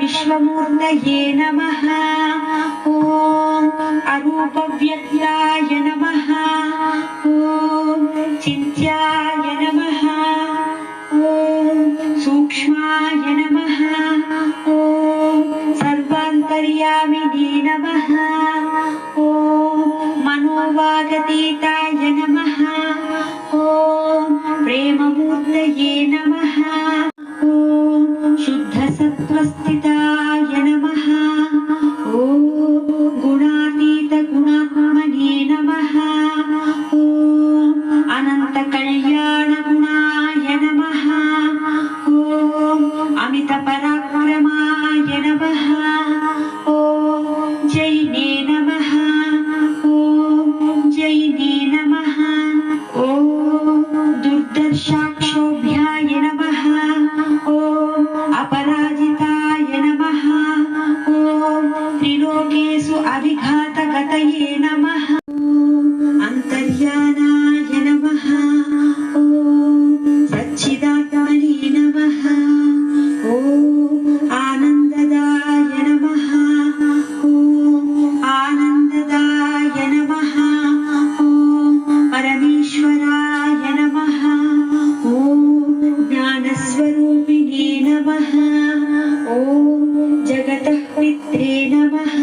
विश्वमूर्तये नमः। ॐ अरूपव्यक्ताय नमः। ॐ चिन्त्याय नमः। ॐ सूक्ष्माय नमः। ॐ सर्वान्तर्यामिने नमः। ॐ मनोवागतीताय नमः। ॐ प्रेममूर्तये नमः। ॐ शुद्धसत्त्वस्थिताय नमः। ॐ गुणातीतगुणात्मने नमः। ॐ अनन्तकल्याणगुणाय नमः। ॐ अमितपराक्रमाय नमः। ॐ जैने नमः। ॐ जैने नमः। ॐ दुर्दर्शाक्षोभ्याय नमः। ॐ अपराजिताय नमः। ॐ त्रिलोकेषु अविघातगतये नमः। ॐ अन्तर्यानाय नमः। ॐ सच्चिदात्मने नमः। ॐ आनन्ददाय नमः। ॐ आनन्ददाय नमः। ॐ परमेश्वराय नमः। ॐ ज्ञानस्वरूपिणे नमः। ॐ जगतः पित्रे नमः।